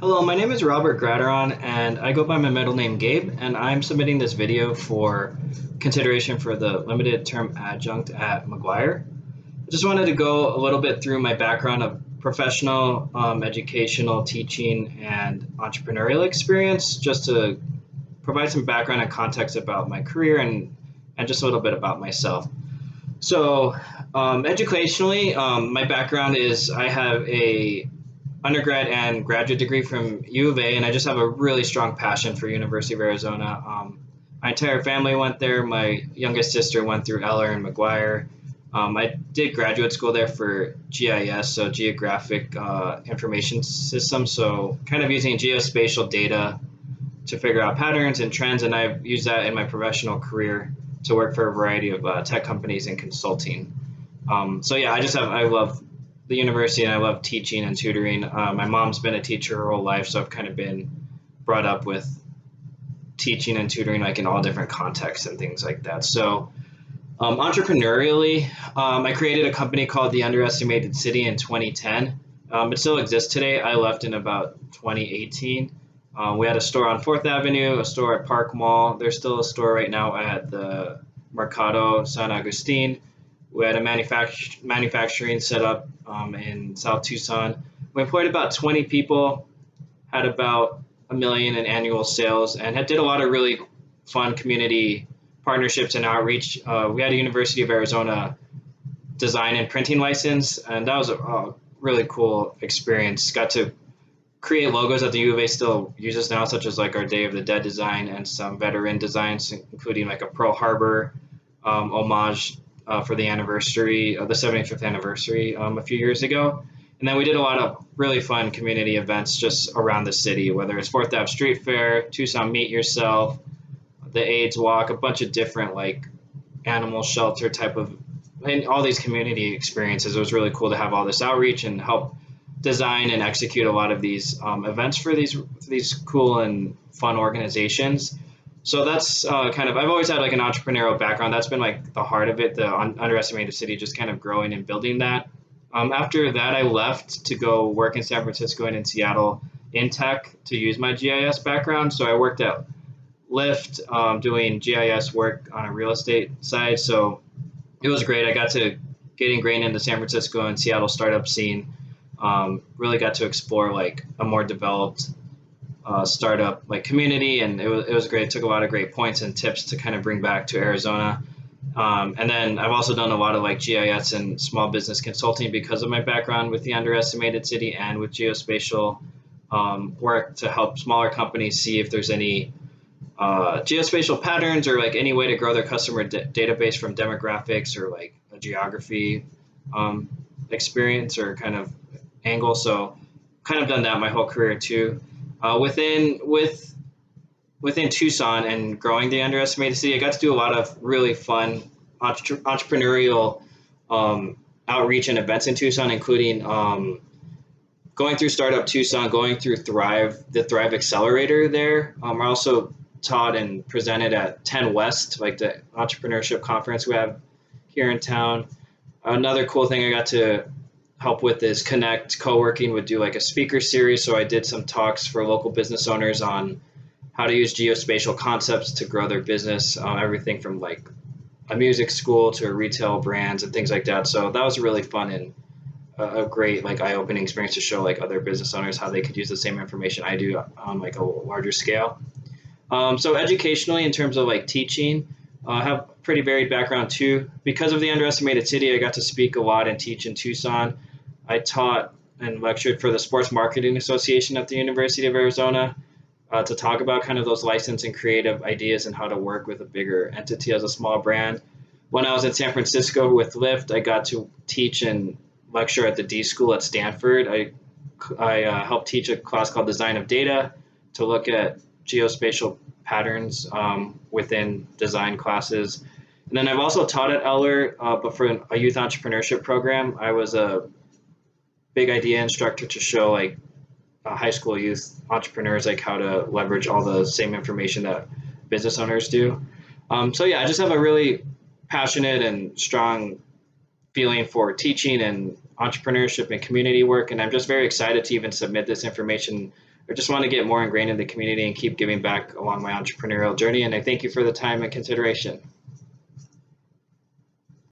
Hello, my name is Robert Graderon, and I go by my middle name Gabe, and I'm submitting this video for consideration for the limited term adjunct at McGuire. I just wanted to go a little bit through my background of professional, educational, teaching, and entrepreneurial experience, just to provide some background and context about my career and just a little bit about myself. So, educationally, my background is I have a undergrad and graduate degree from U of A, and I just have a really strong passion for University of Arizona. My entire family went there. My youngest sister went through Eller and McGuire. I did graduate school there for GIS, so Geographic Information Systems, so kind of using geospatial data to figure out patterns and trends, and I've used that in my professional career to work for a variety of tech companies and consulting. So yeah, I love the university and I love teaching and tutoring. My mom's been a teacher her whole life, so I've kind of been brought up with teaching and tutoring like in all different contexts and things like that. So entrepreneurially, I created a company called The Underestimated City in 2010. It still exists today. I left in about 2018. We had a store on 4th Avenue, a store at Park Mall. There's still a store right now at the Mercado San Agustin. We had a manufacturing set up in South Tucson. We employed about 20 people, had about a million in annual sales, and did a lot of really fun community partnerships and outreach. We had a University of Arizona design and printing license, and that was a really cool experience. Got to create logos that the U of A still uses now, such as like our Day of the Dead design and some veteran designs, including like a Pearl Harbor homage for the anniversary of the 75th anniversary a few years ago. And then we did a lot of really fun community events just around the city, whether it's 4th Ave Street Fair, Tucson Meet Yourself, the AIDS Walk, a bunch of different like animal shelter type of, and all these community experiences. It was really cool to have all this outreach and help design and execute a lot of these events for these cool and fun organizations. So that's kind of, I've always had like an entrepreneurial background. That's been like the heart of it, the underestimated city, just kind of growing and building that. After that, I left to go work in San Francisco and in Seattle in tech to use my GIS background. So I worked at Lyft doing GIS work on a real estate side. So it was great. I got to get ingrained into San Francisco and Seattle startup scene. Really got to explore like a more developed startup like community, and it was great. It took a lot of great points and tips to kind of bring back to Arizona. And then I've also done a lot of like GIS and small business consulting because of my background with the underestimated city and with geospatial work to help smaller companies see if there's any geospatial patterns or like any way to grow their customer database from demographics or like a geography experience or kind of angle. So kind of done that my whole career too. Within Tucson and growing the underestimated city, I got to do a lot of really fun entrepreneurial outreach and events in Tucson, including going through Startup Tucson, going through the Thrive Accelerator there. I also taught and presented at 10 West, like the entrepreneurship conference we have here in town. Another cool thing I got to help with is Connect Co-working would do like a speaker series. So I did some talks for local business owners on how to use geospatial concepts to grow their business, everything from like a music school to retail brands and things like that. So that was really fun and a great like eye-opening experience to show like other business owners how they could use the same information I do on like a larger scale. So educationally, in terms of like teaching, I have a pretty varied background too. Because of the underestimated city, I got to speak a lot and teach in Tucson. I taught and lectured for the Sports Marketing Association at the University of Arizona to talk about kind of those license and creative ideas and how to work with a bigger entity as a small brand. When I was in San Francisco with Lyft, I got to teach and lecture at the D School at Stanford. I helped teach a class called Design of Data to look at geospatial patterns within design classes. And then I've also taught at Eller, but for a youth entrepreneurship program, I was a big idea instructor to show like high school youth entrepreneurs like how to leverage all the same information that business owners do. So yeah, I just have a really passionate and strong feeling for teaching and entrepreneurship and community work, and I'm just very excited to even submit this information or just want to get more ingrained in the community and keep giving back along my entrepreneurial journey. And I thank you for the time and consideration.